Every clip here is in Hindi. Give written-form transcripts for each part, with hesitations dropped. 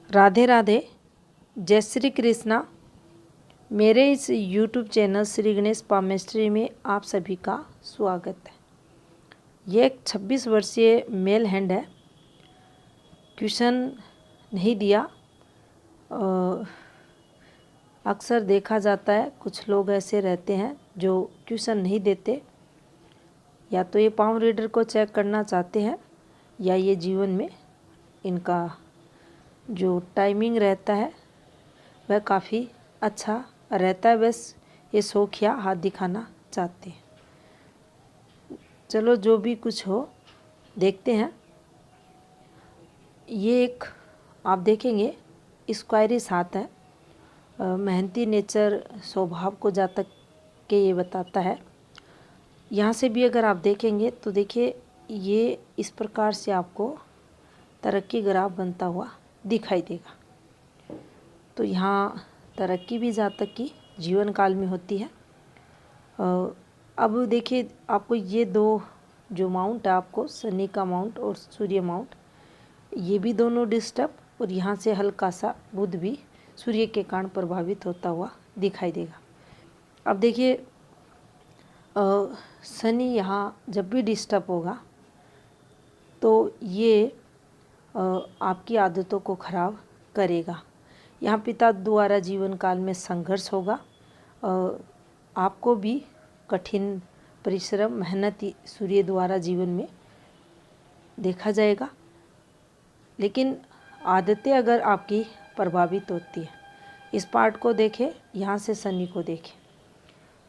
राधे राधे, जय श्री कृष्णा। मेरे इस YouTube channel Shri Ganesh palmistry में आप सभी का स्वागत है। ये एक 26 वर्षीय मेल हैंड है। ट्यूशन नहीं दिया। अक्सर देखा जाता है कुछ लोग ऐसे रहते हैं जो ट्यूशन नहीं देते, या तो ये पाम रीडर को चेक करना चाहते हैं या ये जीवन में इनका जो टाइमिंग रहता है वह काफ़ी अच्छा रहता है, बस ये शौक या हाथ दिखाना चाहते हैं। चलो जो भी कुछ हो देखते हैं। ये एक आप देखेंगे स्क्वायरी हाथ है। मेहनती नेचर स्वभाव को जातक के ये बताता है। यहाँ से भी अगर आप देखेंगे तो देखिए ये इस प्रकार से आपको तरक्की ग्राफ बनता हुआ दिखाई देगा। तो यहाँ तरक्की भी जातक की जीवन काल में होती है। अब देखिए आपको ये दो जो माउंट है, आपको शनि का माउंट और सूर्य माउंट, ये भी दोनों डिस्टर्ब, और यहाँ से हल्का सा बुध भी सूर्य के कारण प्रभावित होता हुआ दिखाई देगा। अब देखिए शनि यहाँ जब भी डिस्टर्ब होगा तो ये आपकी आदतों को खराब करेगा। यहाँ पिता द्वारा जीवन काल में संघर्ष होगा। आपको भी कठिन परिश्रम मेहनत सूर्य द्वारा जीवन में देखा जाएगा। लेकिन आदतें अगर आपकी प्रभावित होती है, इस पार्ट को देखें, यहाँ से शनि को देखें,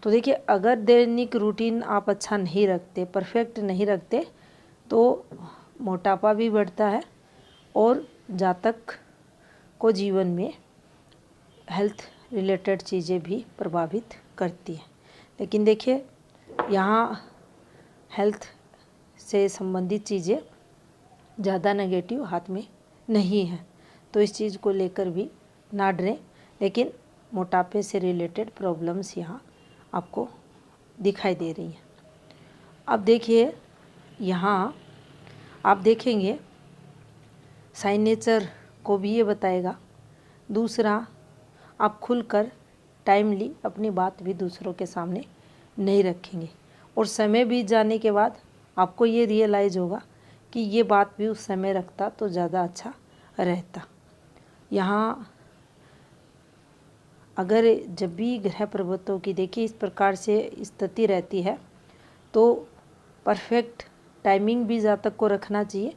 तो देखिए अगर दैनिक रूटीन आप अच्छा नहीं रखते, परफेक्ट नहीं रखते, तो मोटापा भी बढ़ता है और जातक को जीवन में हेल्थ रिलेटेड चीज़ें भी प्रभावित करती हैं। लेकिन देखिए यहाँ हेल्थ से संबंधित चीज़ें ज़्यादा नेगेटिव हाथ में नहीं है, तो इस चीज़ को लेकर भी ना डरें। लेकिन मोटापे से रिलेटेड प्रॉब्लम्स यहाँ आपको दिखाई दे रही हैं। अब देखिए यहाँ आप देखेंगे साइन नेचर को भी ये बताएगा। दूसरा, आप खुलकर टाइमली अपनी बात भी दूसरों के सामने नहीं रखेंगे, और समय बीत जाने के बाद आपको ये रियलाइज़ होगा कि ये बात भी उस समय रखता तो ज़्यादा अच्छा रहता। यहाँ अगर जब भी ग्रह पर्वतों की देखिए इस प्रकार से स्थिति रहती है तो परफेक्ट टाइमिंग भी जातक को रखना चाहिए,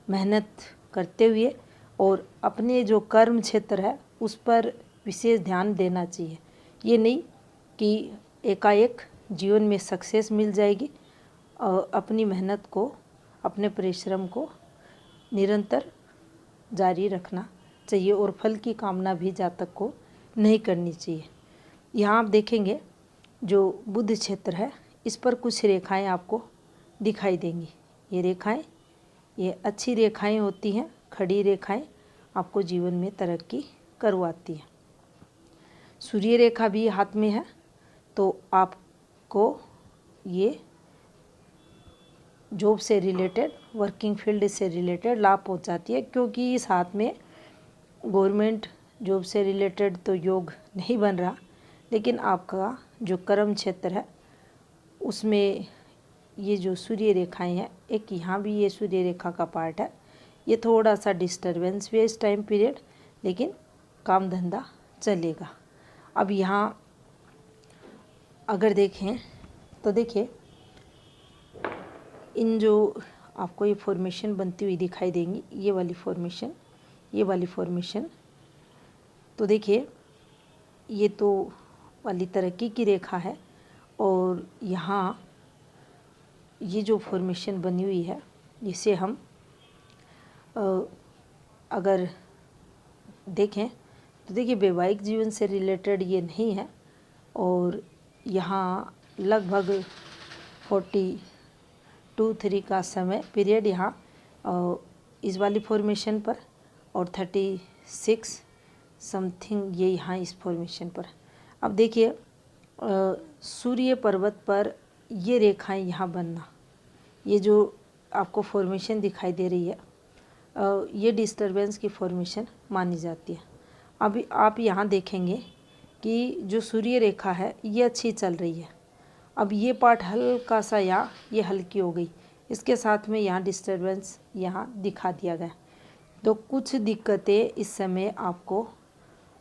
मेहनत करते हुए, और अपने जो कर्म क्षेत्र है उस पर विशेष ध्यान देना चाहिए। ये नहीं कि एकाएक जीवन में सक्सेस मिल जाएगी, और अपनी मेहनत को, अपने परिश्रम को निरंतर जारी रखना चाहिए, और फल की कामना भी जातक को नहीं करनी चाहिए। यहाँ आप देखेंगे जो बुध क्षेत्र है, इस पर कुछ रेखाएं आपको दिखाई देंगी। ये रेखाएं, ये अच्छी रेखाएं होती हैं, खड़ी रेखाएं आपको जीवन में तरक्की करवाती हैं। सूर्य रेखा भी हाथ में है, तो आपको ये जॉब से रिलेटेड, वर्किंग फील्ड से रिलेटेड लाभ पहुंचाती है, क्योंकि इस हाथ में गवर्नमेंट जॉब से रिलेटेड तो योग नहीं बन रहा, लेकिन आपका जो कर्म क्षेत्र है उसमें ये जो सूर्य रेखाएं हैं, एक यहाँ भी ये सूर्य रेखा का पार्ट है, ये थोड़ा सा डिस्टर्बेंस भी है इस टाइम पीरियड, लेकिन काम धंधा चलेगा। अब यहाँ अगर देखें तो देखिए इन जो आपको ये फॉर्मेशन बनती हुई दिखाई देंगी, ये वाली फॉर्मेशन, ये वाली फॉर्मेशन, तो देखिए ये तो वाली तरक्की की रेखा है, और यहाँ ये जो फॉर्मेशन बनी हुई है जिसे हम अगर देखें तो देखिए वैवाहिक जीवन से रिलेटेड ये नहीं है, और यहाँ लगभग 42-3 का समय पीरियड यहाँ इस वाली फॉर्मेशन पर, और 36 समथिंग ये यहाँ इस फॉर्मेशन पर। अब देखिए सूर्य पर्वत पर ये रेखाएं यहाँ बनना, ये जो आपको फॉर्मेशन दिखाई दे रही है, ये डिस्टरबेंस की फॉर्मेशन मानी जाती है। अभी आप यहाँ देखेंगे कि जो सूर्य रेखा है ये अच्छी चल रही है। अब ये पार्ट हल्का सा यहाँ ये हल्की हो गई, इसके साथ में यहाँ डिस्टरबेंस यहाँ दिखा दिया गया। तो कुछ दिक्कतें इस समय आपको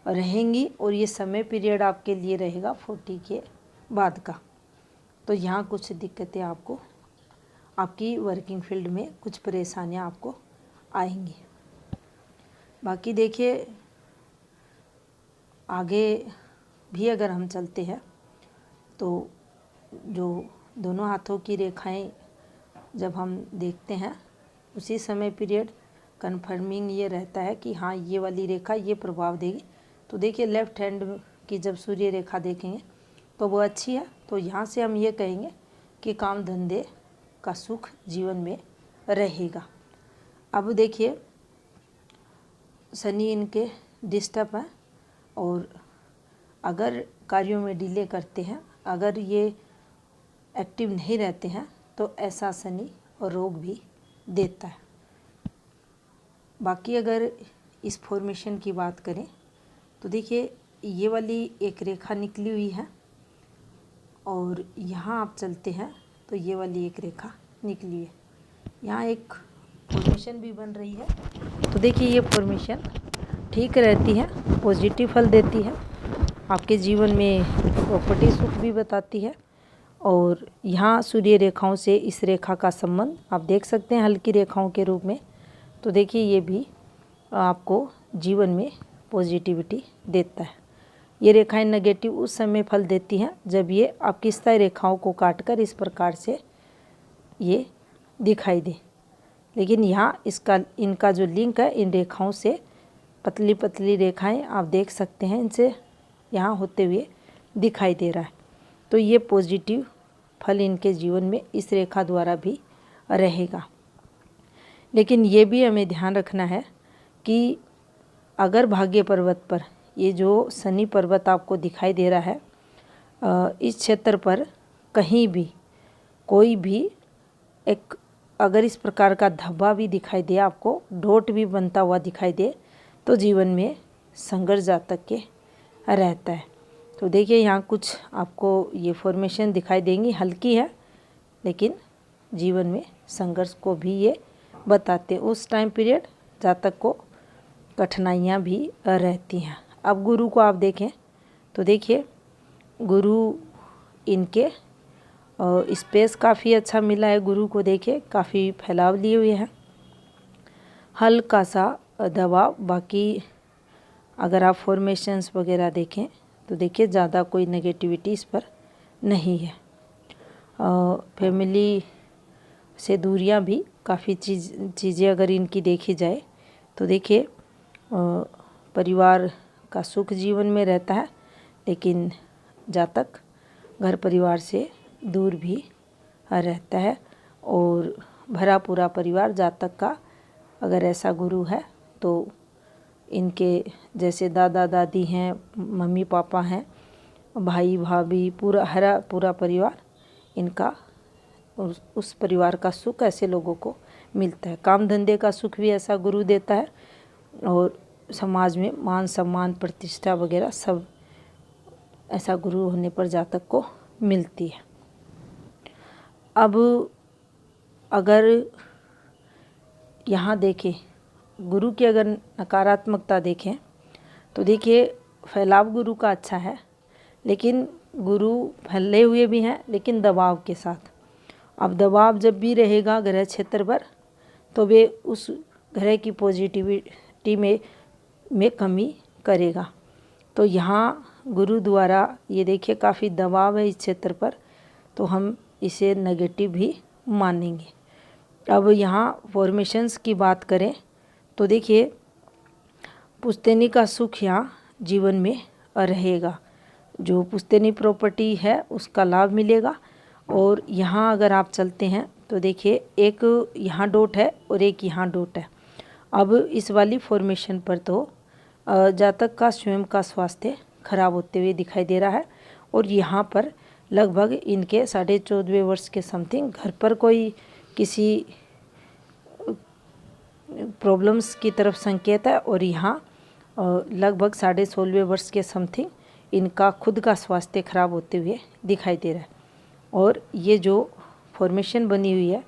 रहेंगी और ये समय पीरियड आपके लिए रहेगा 40 के बाद का। तो यहाँ कुछ दिक्कतें आपको आपकी वर्किंग फील्ड में कुछ परेशानियाँ आपको आएंगी। बाकी देखिए आगे भी अगर हम चलते हैं तो जो दोनों हाथों की रेखाएं जब हम देखते हैं उसी समय पीरियड कन्फर्मिंग ये रहता है कि हाँ ये वाली रेखा ये प्रभाव देगी। तो देखिए लेफ्ट हैंड की जब सूर्य रेखा देखेंगे तो वो अच्छी है। तो यहाँ से हम ये कहेंगे कि काम धंधे का सुख जीवन में रहेगा। अब देखिए शनि इनके डिस्टर्ब है और अगर कार्यों में डिले करते हैं, अगर ये एक्टिव नहीं रहते हैं तो ऐसा शनि और रोग भी देता है। बाकी अगर इस फॉर्मेशन की बात करें तो देखिए ये वाली एक रेखा निकली हुई है और यहाँ आप चलते हैं तो ये वाली एक रेखा निकली है, यहाँ एक फॉर्मेशन भी बन रही है। तो देखिए ये फॉर्मेशन ठीक रहती है, पॉजिटिव फल देती है, आपके जीवन में प्रॉपर्टी सुख भी बताती है। और यहाँ सूर्य रेखाओं से इस रेखा का संबंध आप देख सकते हैं हल्की रेखाओं के रूप में। तो देखिए ये भी आपको जीवन में पॉजिटिविटी देता है। ये रेखाएं नेगेटिव उस समय फल देती हैं जब ये आपकी स्थायी रेखाओं को काटकर इस प्रकार से ये दिखाई दे। लेकिन यहाँ इनका जो लिंक है इन रेखाओं से, पतली पतली रेखाएं आप देख सकते हैं इनसे यहाँ होते हुए दिखाई दे रहा है। तो ये पॉजिटिव फल इनके जीवन में इस रेखा द्वारा भी रहेगा। लेकिन ये भी हमें ध्यान रखना है कि अगर भाग्य पर्वत पर ये जो शनि पर्वत आपको दिखाई दे रहा है, इस क्षेत्र पर कहीं भी कोई भी एक अगर इस प्रकार का धब्बा भी दिखाई दे, आपको डॉट भी बनता हुआ दिखाई दे, तो जीवन में संघर्ष जातक के रहता है। तो देखिए यहाँ कुछ आपको ये फॉर्मेशन दिखाई देंगी, हल्की है लेकिन जीवन में संघर्ष को भी ये बताते हैं। उस टाइम पीरियड जातक को कठिनाइयाँ भी रहती हैं। अब गुरु को आप देखें तो देखिए गुरु इनके स्पेस काफ़ी अच्छा मिला है। गुरु को देखिए काफ़ी फैलाव लिए हुए हैं, हल्का सा दबाव। बाकी अगर आप फॉर्मेशंस वगैरह देखें तो देखिए ज़्यादा कोई नेगेटिविटी इस पर नहीं है। फैमिली से दूरियां भी काफ़ी चीज़ें अगर इनकी देखी जाए तो देखिए परिवार का सुख जीवन में रहता है, लेकिन जातक घर परिवार से दूर भी रहता है। और भरा पूरा परिवार जातक का अगर ऐसा गुरु है तो इनके जैसे दादा दादी हैं, मम्मी पापा हैं, भाई भाभी, पूरा परिवार इनका, उस परिवार का सुख ऐसे लोगों को मिलता है। काम धंधे का सुख भी ऐसा गुरु देता है और समाज में मान सम्मान प्रतिष्ठा वगैरह सब ऐसा गुरु होने पर जातक को मिलती है। अब अगर यहाँ देखें गुरु की अगर नकारात्मकता देखें तो देखिए फैलाव गुरु का अच्छा है, लेकिन गुरु फैले हुए भी हैं लेकिन दबाव के साथ। अब दबाव जब भी रहेगा ग्रह क्षेत्र पर तो वे उस ग्रह की पॉजिटिविटी में कमी करेगा। तो यहाँ गुरु द्वारा ये देखिए काफ़ी दबाव है इस क्षेत्र पर, तो हम इसे नेगेटिव भी मानेंगे। अब यहाँ फॉर्मेशंस की बात करें तो देखिए पुश्तैनी का सुख यहाँ जीवन में रहेगा, जो पुश्तैनी प्रॉपर्टी है उसका लाभ मिलेगा। और यहाँ अगर आप चलते हैं तो देखिए एक यहाँ डॉट है और एक यहाँ डॉट है। अब इस वाली फॉर्मेशन पर तो जातक का स्वयं का स्वास्थ्य खराब होते हुए दिखाई दे रहा है और यहाँ पर लगभग इनके 14.5 वर्ष के समथिंग घर पर कोई किसी प्रॉब्लम्स की तरफ संकेत है। और यहाँ लगभग 16.5 वर्ष के समथिंग इनका खुद का स्वास्थ्य खराब होते हुए दिखाई दे रहा है। और ये जो फॉर्मेशन बनी हुई है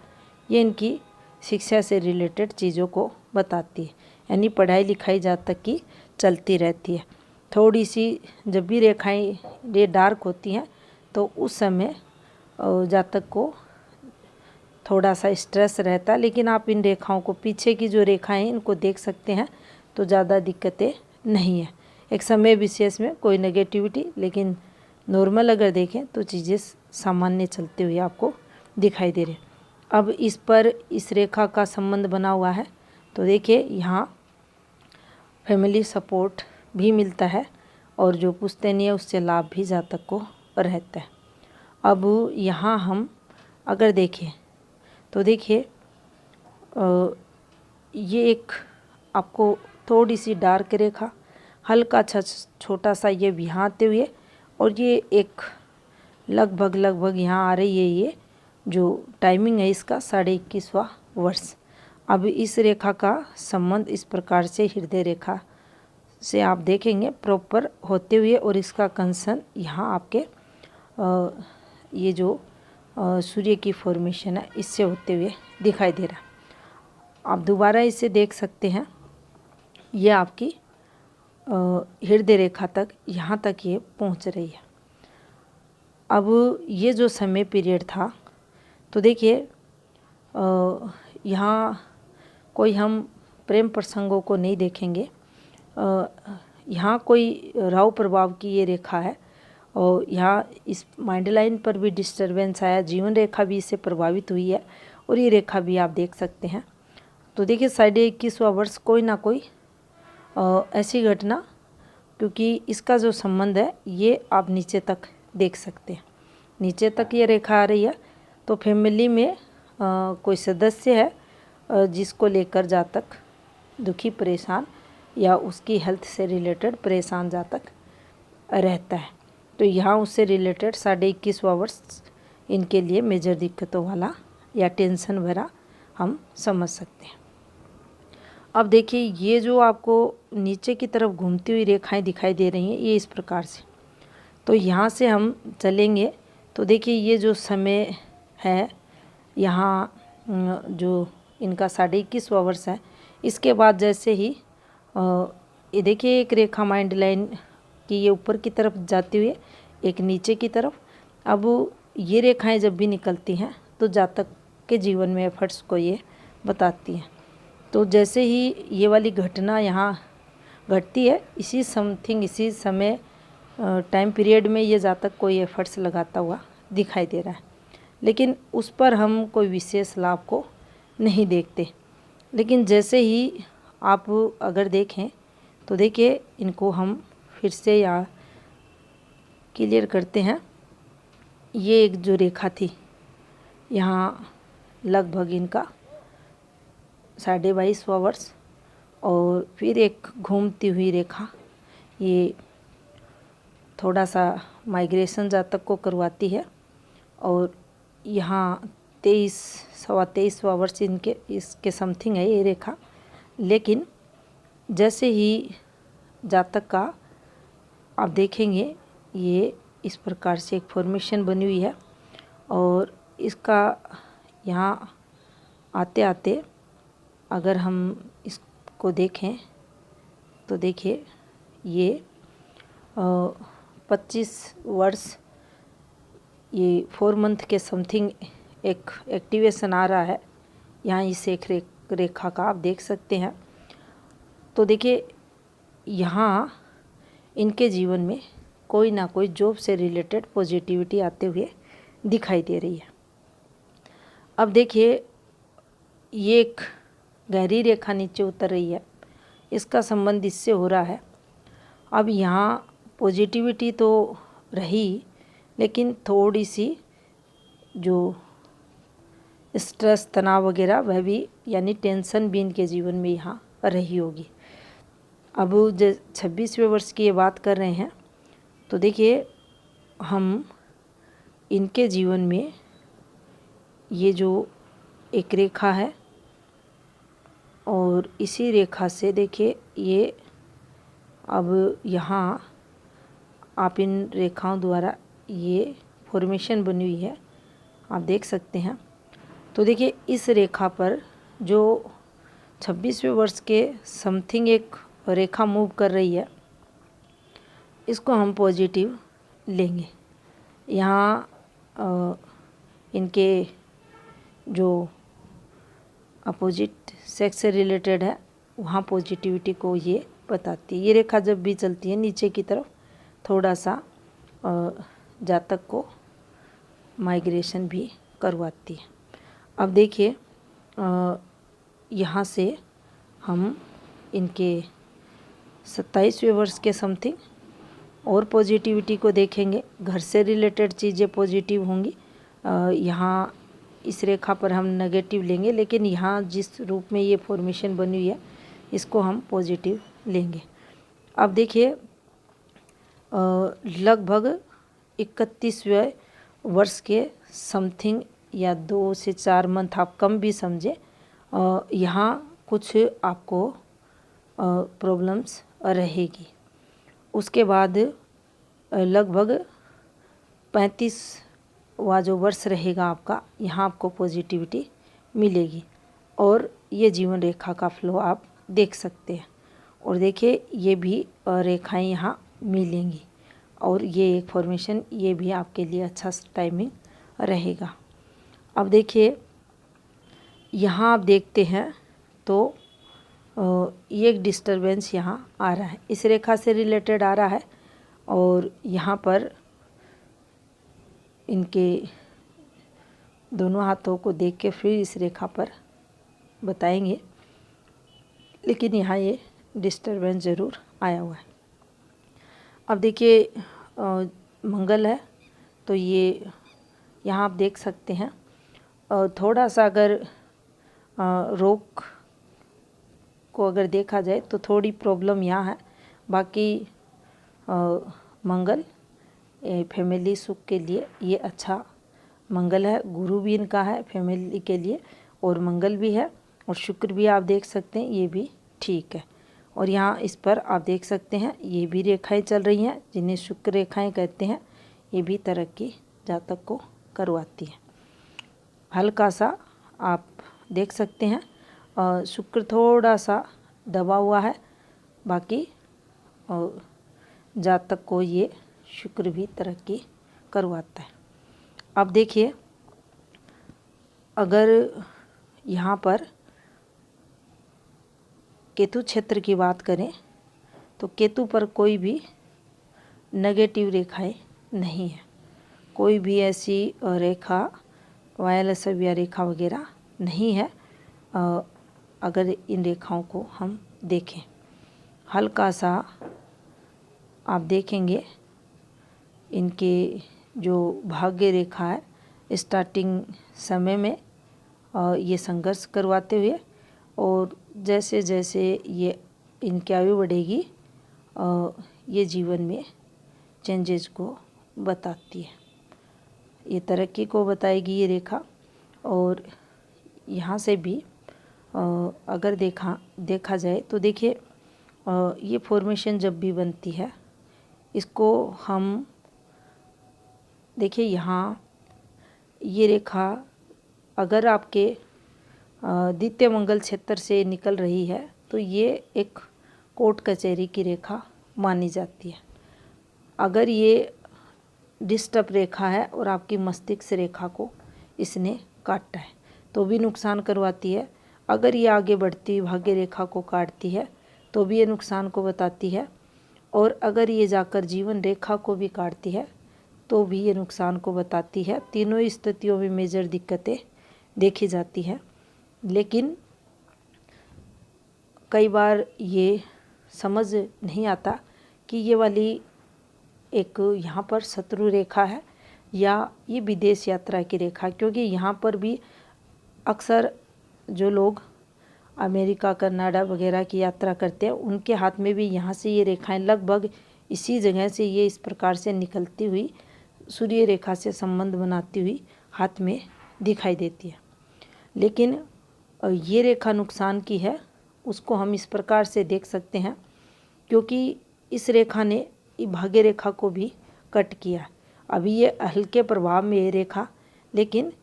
ये इनकी शिक्षा से रिलेटेड चीज़ों को बताती है, यानी पढ़ाई लिखाई जहाँ तक की चलती रहती है। थोड़ी सी जब भी रेखाएं ये डार्क होती हैं तो उस समय जातक को थोड़ा सा स्ट्रेस रहता है, लेकिन आप इन रेखाओं को, पीछे की जो रेखाएं हैं इनको देख सकते हैं तो ज़्यादा दिक्कतें नहीं है। एक समय विशेष में कोई नेगेटिविटी, लेकिन नॉर्मल अगर देखें तो चीज़ें सामान्य चलते हुए आपको दिखाई दे रहे हैं। अब इस पर इस रेखा का संबंध बना हुआ है तो देखिए यहाँ फैमिली सपोर्ट भी मिलता है और जो पुश्तैनीय उससे लाभ भी जातक को रहता है। अब यहाँ हम अगर देखें तो देखिए ये एक आपको थोड़ी सी डार्क रेखा, हल्का छोटा सा ये यहाँ आते हुए, और ये एक लगभग यहाँ आ रही है। ये जो टाइमिंग है इसका 21.5वां वर्ष। अब इस रेखा का संबंध इस प्रकार से हृदय रेखा से आप देखेंगे प्रॉपर होते हुए, और इसका कंसर्न यहाँ आपके ये जो सूर्य की फॉर्मेशन है इससे होते हुए दिखाई दे रहा है। आप दोबारा इसे देख सकते हैं, ये आपकी हृदय रेखा तक, यहाँ तक ये पहुँच रही है। अब ये जो समय पीरियड था तो देखिए यहाँ कोई हम प्रेम प्रसंगों को नहीं देखेंगे, यहाँ कोई राहु प्रभाव की ये रेखा है, और यहाँ इस माइंड लाइन पर भी डिस्टरबेंस आया, जीवन रेखा भी इससे प्रभावित हुई है, और ये रेखा भी आप देख सकते हैं। तो देखिए 21.5वां वर्ष कोई ना कोई ऐसी घटना, क्योंकि इसका जो संबंध है ये आप नीचे तक देख सकते हैं, नीचे तक ये रेखा आ रही है। तो फैमिली में कोई सदस्य है जिसको लेकर जातक दुखी परेशान या उसकी हेल्थ से रिलेटेड परेशान जातक रहता है। तो यहाँ उससे रिलेटेड 21.5वां वर्ष इनके लिए मेजर दिक्कतों वाला या टेंशन भरा हम समझ सकते हैं। अब देखिए ये जो आपको नीचे की तरफ घूमती हुई रेखाएं दिखाई दे रही हैं ये इस प्रकार से, तो यहाँ से हम चलेंगे तो देखिए ये जो समय है यहाँ जो इनका 21.5वां वर्ष है, इसके बाद जैसे ही ये देखिए एक रेखा माइंड लाइन की ये ऊपर की तरफ जाती हुई एक नीचे की तरफ। अब ये रेखाएं जब भी निकलती हैं तो जातक के जीवन में एफर्ट्स को ये बताती हैं। तो जैसे ही ये वाली घटना यहाँ घटती है, इसी इसी समय टाइम पीरियड में ये जातक कोई एफर्ट्स लगाता हुआ दिखाई दे रहा है, लेकिन उस पर हम कोई विशेष लाभ को नहीं देखते। लेकिन जैसे ही आप अगर देखें तो देखिए इनको हम फिर से यहाँ क्लियर करते हैं। ये एक जो रेखा थी यहाँ लगभग इनका 22.5वां वर्ष, और फिर एक घूमती हुई रेखा ये थोड़ा सा माइग्रेशन जातक को करवाती है, और यहाँ 23-23वां वर्ष इनके इसके समथिंग है ये रेखा। लेकिन जैसे ही जातक का आप देखेंगे ये इस प्रकार से एक फॉर्मेशन बनी हुई है, और इसका यहाँ आते आते अगर हम इसको देखें तो देखिए ये 25 वर्ष ये 4 मंथ के समथिंग एक एक्टिवेशन आ रहा है यहाँ इस एक रेखा का आप देख सकते हैं। तो देखिए यहाँ इनके जीवन में कोई ना कोई जॉब से रिलेटेड पॉजिटिविटी आते हुए दिखाई दे रही है। अब देखिए ये एक गहरी रेखा नीचे उतर रही है, इसका संबंध इससे हो रहा है। अब यहाँ पॉजिटिविटी तो रही, लेकिन थोड़ी सी जो स्ट्रेस तनाव वगैरह वह भी, यानी टेंशन भी इनके जीवन में यहाँ रही होगी। अब 26वें वर्ष की ये बात कर रहे हैं तो देखिए हम इनके जीवन में ये जो एक रेखा है और इसी रेखा से देखिए ये अब यहाँ आप इन रेखाओं द्वारा ये फॉर्मेशन बनी हुई है, आप देख सकते हैं। तो देखिए इस रेखा पर जो 26वें वर्ष के समथिंग एक रेखा मूव कर रही है, इसको हम पॉजिटिव लेंगे। यहाँ इनके जो अपोजिट सेक्स से रिलेटेड है वहाँ पॉजिटिविटी को ये बताती है। ये रेखा जब भी चलती है नीचे की तरफ थोड़ा सा जातक को माइग्रेशन भी करवाती है। अब देखिए यहाँ से हम इनके 27वें वर्ष के समथिंग और पॉजिटिविटी को देखेंगे। घर से रिलेटेड चीज़ें पॉजिटिव होंगी। यहाँ इस रेखा पर हम नेगेटिव लेंगे, लेकिन यहाँ जिस रूप में ये फॉर्मेशन बनी हुई है इसको हम पॉजिटिव लेंगे। अब देखिए लगभग 31वें वर्ष के समथिंग या 2 से 4 मंथ आप कम भी समझे, यहाँ कुछ आपको प्रॉब्लम्स रहेगी। उसके बाद लगभग 35वां जो वर्ष रहेगा आपका, यहाँ आपको पॉजिटिविटी मिलेगी और ये जीवन रेखा का फ्लो आप देख सकते हैं। और देखिए ये भी रेखाएं यहाँ मिलेंगी और ये एक फॉर्मेशन, ये भी आपके लिए अच्छा टाइमिंग रहेगा। अब देखिए यहाँ आप देखते हैं तो ये एक डिस्टरबेंस यहाँ आ रहा है, इस रेखा से रिलेटेड आ रहा है और यहाँ पर इनके दोनों हाथों को देख के फिर इस रेखा पर बताएंगे, लेकिन यहाँ ये डिस्टरबेंस ज़रूर आया हुआ है। अब देखिए मंगल है तो ये यहाँ आप देख सकते हैं थोड़ा सा अगर रोग को अगर देखा जाए तो थोड़ी प्रॉब्लम यहाँ है। बाकी मंगल फैमिली सुख के लिए ये अच्छा मंगल है। गुरु भी इनका है फैमिली के लिए और मंगल भी है और शुक्र भी आप देख सकते हैं, ये भी ठीक है। और यहाँ इस पर आप देख सकते हैं ये भी रेखाएं चल रही हैं जिन्हें शुक्र रेखाएं कहते हैं। ये भी तरक्की जातक को करवाती है। हल्का सा आप देख सकते हैं शुक्र थोड़ा सा दबा हुआ है, बाकी जातक को ये शुक्र भी तरक्की करवाता है। अब देखिए अगर यहाँ पर केतु क्षेत्र की बात करें तो केतु पर कोई भी नेगेटिव रेखाएं नहीं है, कोई भी ऐसी रेखा वायलसव्य रेखा वगैरह नहीं है। अगर इन रेखाओं को हम देखें हल्का सा आप देखेंगे इनके जो भाग्य रेखा है स्टार्टिंग समय में ये संघर्ष करवाते हुए और जैसे जैसे ये इनकी आयु बढ़ेगी ये जीवन में चेंजेस को बताती है, ये तरक्की को बताएगी ये रेखा। और यहाँ से भी अगर देखा जाए तो देखिए ये फॉर्मेशन जब भी बनती है इसको हम देखिए यहाँ ये रेखा अगर आपके द्वितीय मंगल क्षेत्र से निकल रही है तो ये एक कोर्ट कचहरी की रेखा मानी जाती है। अगर ये डिस्टर्ब रेखा है और आपकी मस्तिष्क रेखा को इसने काटा है तो भी नुकसान करवाती है। अगर ये आगे बढ़ती भाग्य रेखा को काटती है तो भी ये नुकसान को बताती है और अगर ये जाकर जीवन रेखा को भी काटती है तो भी ये नुकसान को बताती है। तीनों स्थितियों में मेजर दिक्कतें देखी जाती है, लेकिन कई बार ये समझ नहीं आता कि ये वाली एक यहाँ पर शत्रु रेखा है या ये विदेश यात्रा की रेखा, क्योंकि यहाँ पर भी अक्सर जो लोग अमेरिका कनाडा वगैरह की यात्रा करते हैं उनके हाथ में भी यहाँ से ये रेखाएं लगभग इसी जगह से ये इस प्रकार से निकलती हुई सूर्य रेखा से संबंध बनाती हुई हाथ में दिखाई देती है। लेकिन ये रेखा नुकसान की है उसको हम इस प्रकार से देख सकते हैं, क्योंकि इस रेखा ने भाग्य रेखा को भी कट किया। अभी ये हल्के प्रभाव में ये रेखा, लेकिन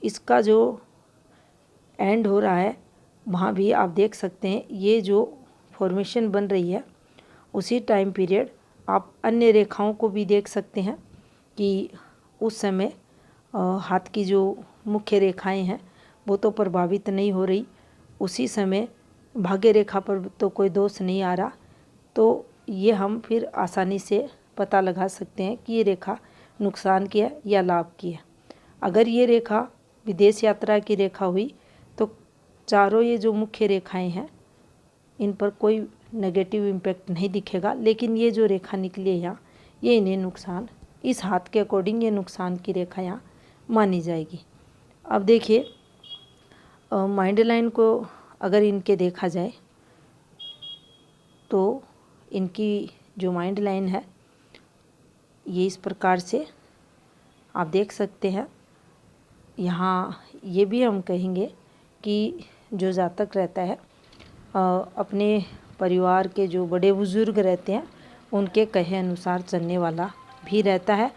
इसका जो एंड हो रहा है वहाँ भी आप देख सकते हैं ये जो फॉर्मेशन बन रही है उसी टाइम पीरियड आप अन्य रेखाओं को भी देख सकते हैं कि उस समय हाथ की जो मुख्य रेखाएं हैं वो तो प्रभावित नहीं हो रही, उसी समय भाग्य रेखा पर तो कोई दोष नहीं आ रहा। तो ये हम फिर आसानी से पता लगा सकते हैं कि ये रेखा नुकसान की है या लाभ की है। अगर ये रेखा विदेश यात्रा की रेखा हुई तो चारों ये जो मुख्य रेखाएं हैं इन पर कोई नेगेटिव इम्पैक्ट नहीं दिखेगा, लेकिन ये जो रेखा निकली है यहाँ ये इन्हें नुकसान, इस हाथ के अकॉर्डिंग ये नुकसान की रेखा यहाँ मानी जाएगी। अब देखिए माइंड लाइन को अगर इनके देखा जाए तो इनकी जो माइंड लाइन है ये इस प्रकार से आप देख सकते हैं। यहाँ ये भी हम कहेंगे कि जो जातक रहता है अपने परिवार के जो बड़े बुजुर्ग रहते हैं उनके कहे अनुसार चलने वाला भी रहता है,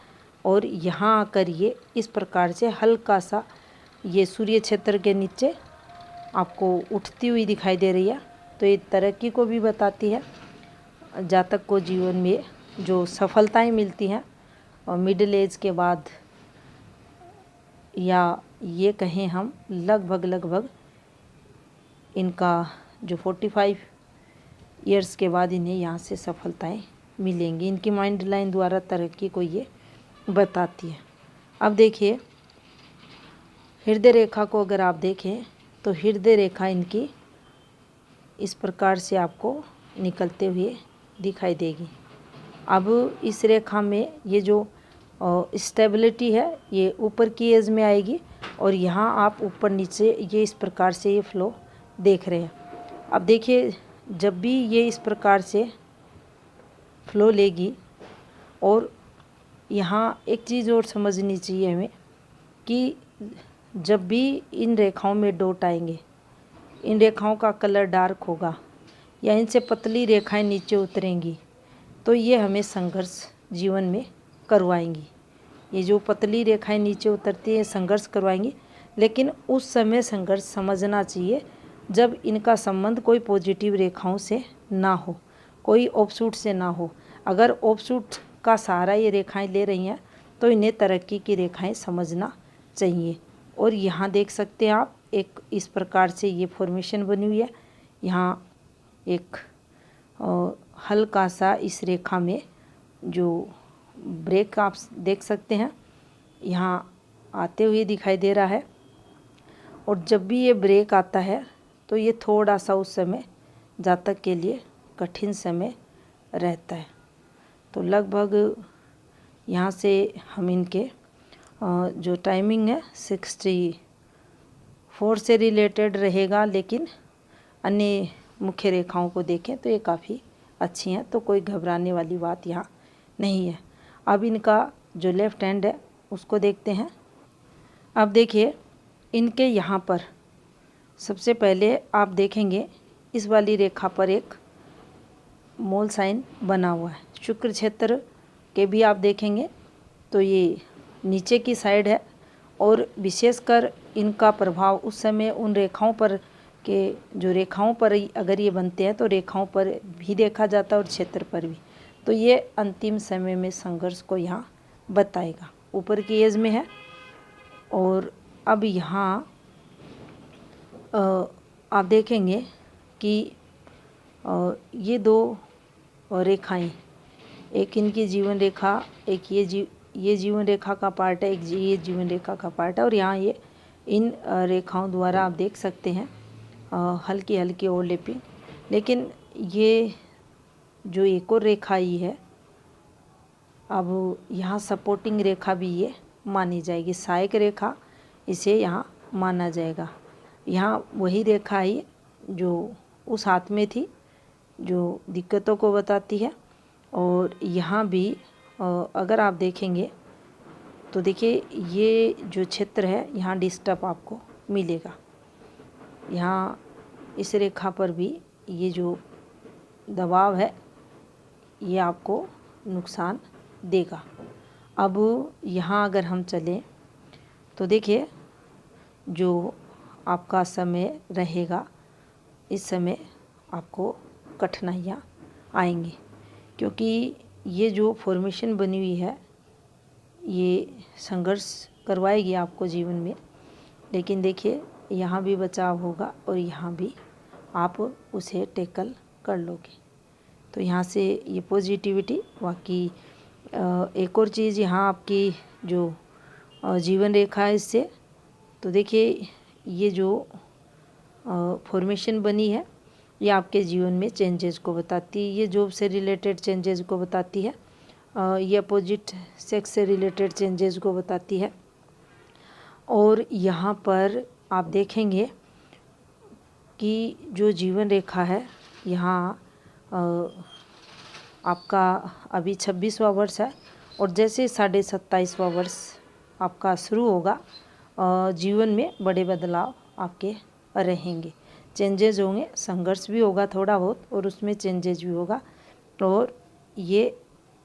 और यहाँ आकर ये इस प्रकार से हल्का सा ये सूर्य क्षेत्र के नीचे आपको उठती हुई दिखाई दे रही है। तो ये तरक्की को भी बताती है। जातक को जीवन में जो सफलताएं मिलती हैं और मिडिल एज के बाद, या ये कहें हम लगभग इनका जो 45 ईयर्स के बाद इन्हें यहाँ से सफलताएं मिलेंगी। इनकी माइंड लाइन द्वारा तरक्की को ये बताती है। अब देखिए हृदय रेखा को अगर आप देखें तो हृदय रेखा इनकी इस प्रकार से आपको निकलते हुए दिखाई देगी। अब इस रेखा में ये जो स्टेबिलिटी है ये ऊपर की एज में आएगी, और यहाँ आप ऊपर नीचे ये इस प्रकार से ये फ्लो देख रहे हैं। अब देखिए जब भी ये इस प्रकार से फ्लो लेगी, और यहाँ एक चीज़ और समझनी चाहिए हमें कि जब भी इन रेखाओं में डॉट आएंगे, इन रेखाओं का कलर डार्क होगा या इनसे पतली रेखाएं नीचे उतरेंगी तो ये हमें संघर्ष जीवन में करवाएंगी। ये जो पतली रेखाएं नीचे उतरती है संघर्ष करवाएंगी, लेकिन उस समय संघर्ष समझना चाहिए जब इनका संबंध कोई पॉजिटिव रेखाओं से ना हो, कोई ऑफशूट से ना हो। अगर ऑफशूट का सहारा ये रेखाएं ले रही हैं तो इन्हें तरक्की की रेखाएं समझना चाहिए। और यहाँ देख सकते हैं आप एक इस प्रकार से ये फॉर्मेशन बनी हुई है। यहाँ एक हल्का सा इस रेखा में जो ब्रेक आप देख सकते हैं यहाँ आते हुए दिखाई दे रहा है, और जब भी ये ब्रेक आता है तो ये थोड़ा सा उस समय जातक के लिए कठिन समय रहता है। तो लगभग यहाँ से हम इनके जो टाइमिंग है 64 से रिलेटेड रहेगा, लेकिन अन्य मुख्य रेखाओं को देखें तो ये काफ़ी अच्छी हैं, तो कोई घबराने वाली बात यहाँ नहीं है। अब इनका जो लेफ़्ट हैंड है उसको देखते हैं। अब देखिए इनके यहाँ पर सबसे पहले आप देखेंगे इस वाली रेखा पर एक मोल साइन बना हुआ है। शुक्र क्षेत्र के भी आप देखेंगे तो ये नीचे की साइड है, और विशेषकर इनका प्रभाव उस समय उन रेखाओं पर के जो रेखाओं पर अगर ये बनते हैं तो रेखाओं पर भी देखा जाता है और क्षेत्र पर भी। तो ये अंतिम समय में संघर्ष को यहाँ बताएगा। ऊपर की एज में है, और अब यहाँ आप देखेंगे कि ये दो रेखाएं, एक इनकी जीवन रेखा, एक ये जीवन रेखा का पार्ट है, एक ये जीवन रेखा का पार्ट है, और यहाँ ये इन रेखाओं द्वारा आप देख सकते हैं हल्की हल्की ओवरलैपिंग। लेकिन ये जो एक और रेखा ही है, अब यहाँ सपोर्टिंग रेखा भी ये मानी जाएगी, सहायक रेखा इसे यहाँ माना जाएगा। यहाँ वही रेखा ही जो उस हाथ में थी जो दिक्कतों को बताती है, और यहाँ भी अगर आप देखेंगे तो देखिए ये जो क्षेत्र है यहाँ डिस्टर्ब आपको मिलेगा। यहाँ इस रेखा पर भी ये जो दबाव है ये आपको नुकसान देगा। अब यहाँ अगर हम चलें तो देखिए जो आपका समय रहेगा, इस समय आपको कठिनाइयाँ आएंगी, क्योंकि ये जो फॉर्मेशन बनी हुई है ये संघर्ष करवाएगी आपको जीवन में। लेकिन देखिए यहाँ भी बचाव होगा और यहाँ भी आप उसे टैकल कर लोगे। तो यहाँ से ये पॉजिटिविटी। बाकी एक और चीज़ यहाँ आपकी जो जीवन रेखा है इससे, तो देखिए ये जो फॉर्मेशन बनी है ये आपके जीवन में चेंजेस को बताती है। ये जॉब से रिलेटेड चेंजेस को बताती है, ये अपोजिट सेक्स से रिलेटेड चेंजेस को बताती है। और यहाँ पर आप देखेंगे कि जो जीवन रेखा है यहाँ आपका अभी 26वां वर्ष है और जैसे 27.5वां वर्ष आपका शुरू होगा, जीवन में बड़े बदलाव आपके रहेंगे, चेंजेस होंगे, संघर्ष भी होगा थोड़ा बहुत और उसमें चेंजेस भी होगा। और ये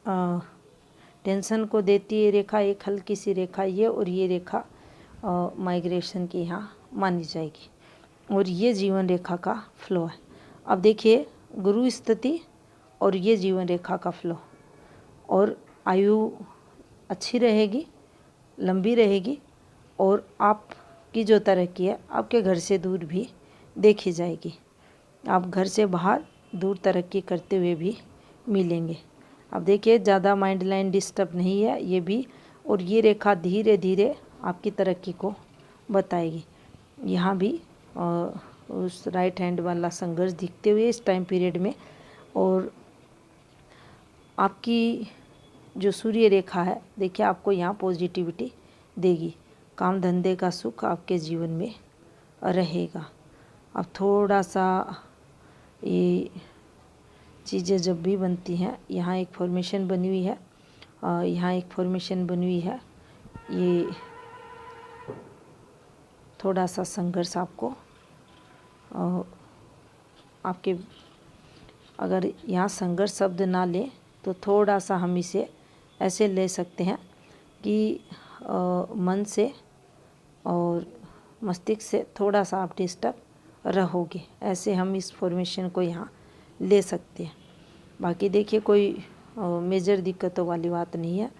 टेंशन को देती है रेखा, एक हल्की सी रेखा ये, और ये रेखा माइग्रेशन की यहाँ मानी जाएगी। और ये जीवन रेखा का फ्लो है। अब देखिए गुरु स्थिति और ये जीवन रेखा का फ्लो, और आयु अच्छी रहेगी, लंबी रहेगी, और आपकी जो तरक्की है आपके घर से दूर भी देखी जाएगी। आप घर से बाहर दूर तरक्की करते हुए भी मिलेंगे। अब देखिए ज़्यादा माइंड लाइन डिस्टर्ब नहीं है ये भी, और ये रेखा धीरे धीरे आपकी तरक्की को बताएगी। यहाँ भी उस राइट हैंड वाला संघर्ष दिखते हुए इस टाइम पीरियड में। और आपकी जो सूर्य रेखा है देखिए आपको यहाँ पॉजिटिविटी देगी, काम धंधे का सुख आपके जीवन में रहेगा। अब थोड़ा सा ये चीज़ें जब भी बनती हैं, यहाँ एक फॉर्मेशन बनी हुई है, यहाँ एक फॉर्मेशन बनी हुई है, ये थोड़ा सा संघर्ष आपको आपके, अगर यहाँ संघर्ष शब्द ना लें तो थोड़ा सा हम इसे ऐसे ले सकते हैं कि मन से और मस्तिष्क से थोड़ा सा आप डिस्टर्ब रहोगे, ऐसे हम इस फॉर्मेशन को यहाँ ले सकते हैं। बाकी देखिए कोई मेजर दिक्कतों वाली बात नहीं है,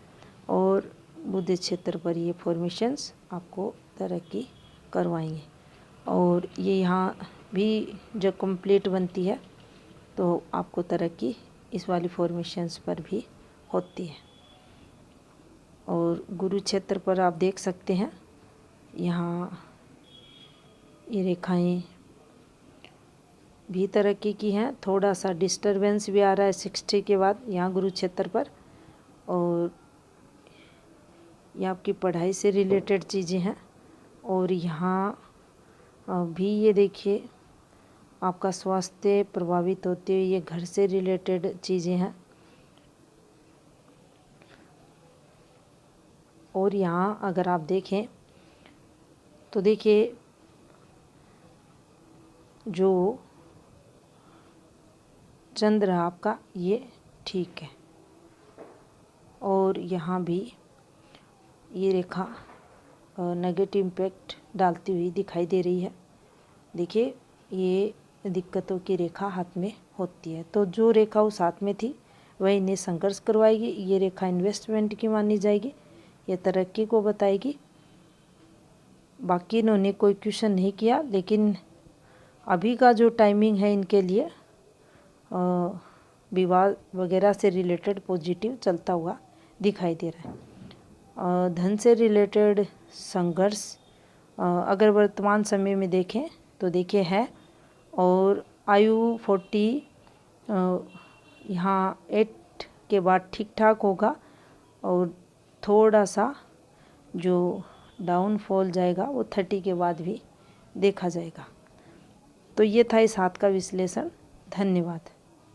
और बुध क्षेत्र पर ये फॉर्मेशंस आपको तरक्की करवाएंगे। और ये यहाँ भी जब कंप्लीट बनती है तो आपको तरक्की इस वाली फॉर्मेशंस पर भी होती है। और गुरु क्षेत्र पर आप देख सकते हैं यहाँ ये रेखाएं भी तरक्की की हैं, थोड़ा सा डिस्टरबेंस भी आ रहा है 60 के बाद यहाँ गुरु क्षेत्र पर। और ये आपकी पढ़ाई से रिलेटेड चीज़ें हैं, और यहाँ भी ये देखिए आपका स्वास्थ्य प्रभावित होते हुए ये घर से रिलेटेड चीज़ें हैं। और यहाँ अगर आप देखें तो देखिए जो चंद्र आपका ये ठीक है, और यहाँ भी ये रेखा नेगेटिव इम्पैक्ट डालती हुई दिखाई दे रही है। देखिए ये दिक्कतों की रेखा हाथ में होती है, तो जो रेखा उस हाथ में थी वह इन्हें संघर्ष करवाएगी। ये रेखा इन्वेस्टमेंट की मानी जाएगी, ये तरक्की को बताएगी। बाकी इन्होंने कोई क्वेश्चन नहीं किया, लेकिन अभी का जो टाइमिंग है इनके लिए विवाद वगैरह से रिलेटेड पॉजिटिव चलता हुआ दिखाई दे रहा है। धन से रिलेटेड संघर्ष अगर वर्तमान समय में देखें तो देखिए है, और आयु 40 यहाँ 8 के बाद ठीक ठाक होगा, और थोड़ा सा जो डाउनफॉल जाएगा वो 30 के बाद भी देखा जाएगा। तो ये था इस हाथ का विश्लेषण। धन्यवाद।